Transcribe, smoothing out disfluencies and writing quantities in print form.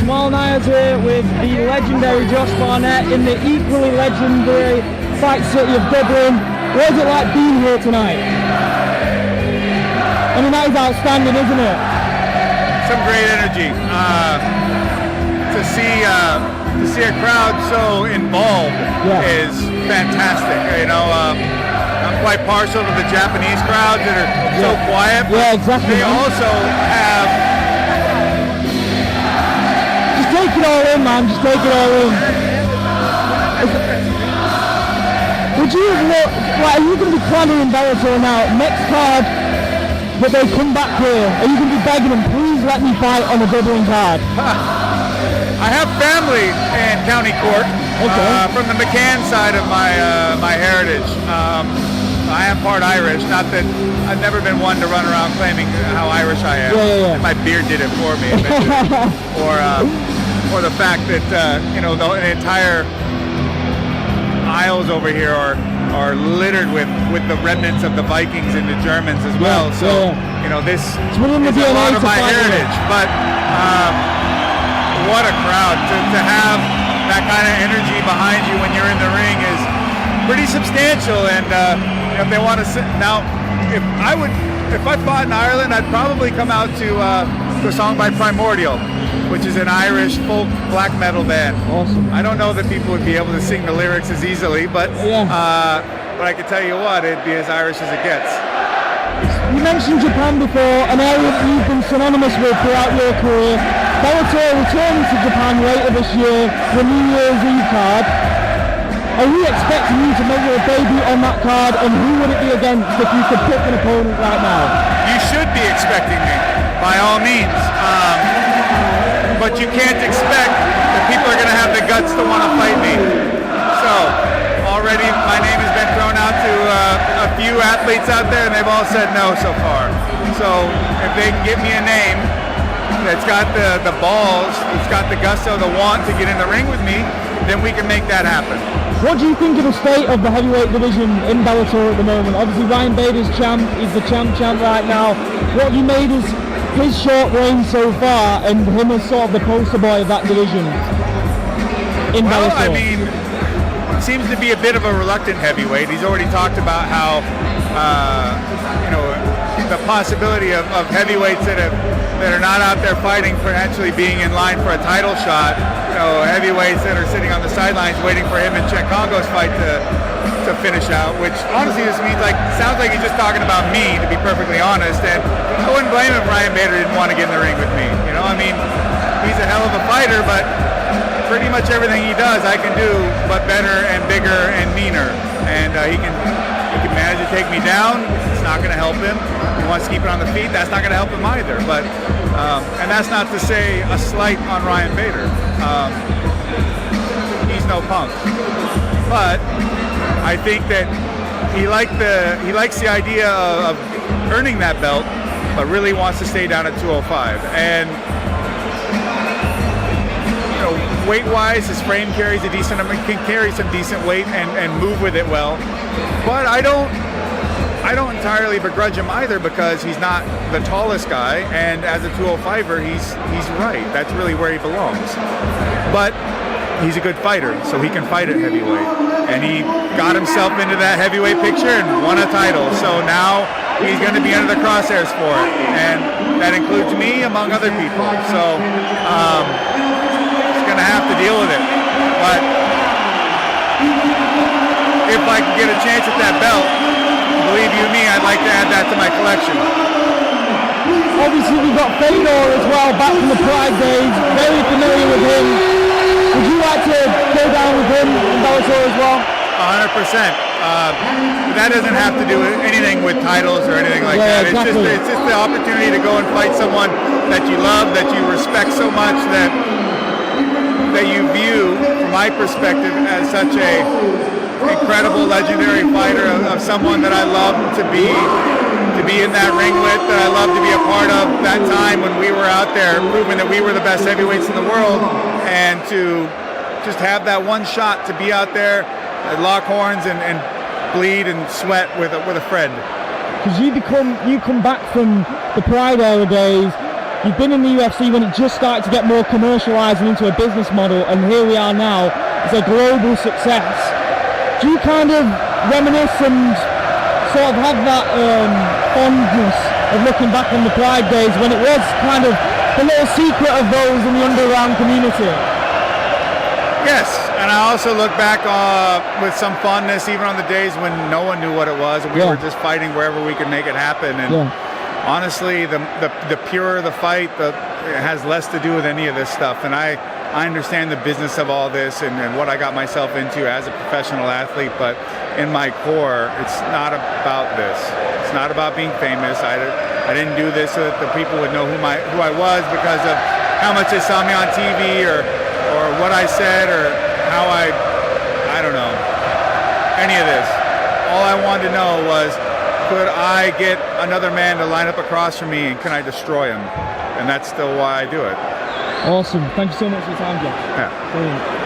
Small Niles here with the legendary Josh Barnett in the equally legendary Fight City of Dublin. What is it like being here tonight? I mean, that is outstanding, isn't it? Some great energy. To see a crowd so involved is fantastic. You know, I'm quite partial to the Japanese crowds that are so quiet. Yeah, exactly. They also have. Just take it all in, man. Just take it all in. Would you look like? Are you going to be planning in Bellator now? Next card, but they come back here. Are you going to be begging them? Please let me fight on a Dublin card. I have family in County Cork, from the McCann side of my heritage. I am part Irish, not that I've never been one to run around claiming how Irish I am. Yeah. My beard did it for me, or the fact that you know, the entire aisles over here are littered with the remnants of the Vikings and the Germans as well. You know, this is a lot of my heritage, but what a crowd to have that kind of energy behind you when you're in the ring is pretty substantial. And if they want to sit now, if I fought in Ireland, I'd probably come out to a song by Primordial, which is an Irish folk black metal band. Awesome. I don't know that people would be able to sing the lyrics as easily, but I can tell you what, it'd be as Irish as it gets. You mentioned Japan before, an area that you've been synonymous with throughout your career. Bellator returning to Japan later this year, the New Year's Eve card. Are we expecting you to make your debut on that card, and who would it be against if you could pick an opponent right now? You should be expecting me, by all means. But you can't expect that people are going to have the guts to want to fight me. So, already my name has been thrown out to a few athletes out there, and they've all said no so far. So, if they can give me a name that's got the balls, it's got the gusto, the want to get in the ring with me, then we can make that happen. What do you think of the state of the heavyweight division in Bellator at the moment? Obviously Ryan Bader's champ, he's the champ right now. What have you made is his short reign so far, and him as sort of the poster boy of that division in Bellator? I mean, seems to be a bit of a reluctant heavyweight. He's already talked about how, you know, the possibility of heavyweights that are not out there fighting for actually being in line for a title shot. You know, heavyweights that are sitting on the sidelines waiting for him and Chet Congo's fight to finish out, which honestly just means sounds like he's just talking about me, to be perfectly honest. And I wouldn't blame him if Ryan Bader didn't want to get in the ring with me. You know, I mean, he's a hell of a fighter, but pretty much everything he does I can do, but better and bigger and meaner. And he can manage to take me down. It's not going to help him. He wants to keep it on the feet. That's not going to help him either. But and that's not to say a slight on Ryan Bader. He's no punk. But I think that he likes the idea of earning that belt, but really wants to stay down at 205. And you know, weight-wise, his frame carries a decent. Can carry some decent weight and move with it well. But I don't entirely begrudge him either, because he's not the tallest guy, and as a 205er, he's right. That's really where he belongs. But he's a good fighter, so he can fight at heavyweight. And he got himself into that heavyweight picture and won a title. So now he's going to be under the crosshairs for it, and that includes me among other people. So he's going to have to deal with it. But if I can get a chance at that belt, believe you me, I'd like to add that to my collection. Obviously we've got Fedor as well, back from the Pride days, very familiar with him. Would you like to go down with him in Bellator as well? 100%. That doesn't have to do with anything with titles or anything like that. Exactly. It's just the opportunity to go and fight someone that you love, that you respect so much, that you view, from my perspective, as such a incredible, legendary fighter, of someone that I love to be in that ring with, that I love to be a part of that time when we were out there proving that we were the best heavyweights in the world, and to just have that one shot to be out there, lock horns and bleed and sweat with a friend. Because you come back from the Pride era days, You've been in the UFC when it just started to get more commercialized and into a business model, and here we are now. It's a global success. Do you kind of reminisce and sort of have that fondness of looking back on the Pride days when it was kind of the little secret of those in the underground community? Yes, and I also look back with some fondness even on the days when no one knew what it was, and we were just fighting wherever we could make it happen. And honestly, the purer the fight, it has less to do with any of this stuff. And I understand the business of all this and what I got myself into as a professional athlete, but in my core, it's not about this. It's not about being famous. I didn't do this so that the people would know who I was because of how much they saw me on TV or what I said or how I don't know, any of this. All I wanted to know was, could I get another man to line up across from me and can I destroy him? And that's still why I do it. Awesome. Thank you so much for your time, Jeff. Yeah. Brilliant.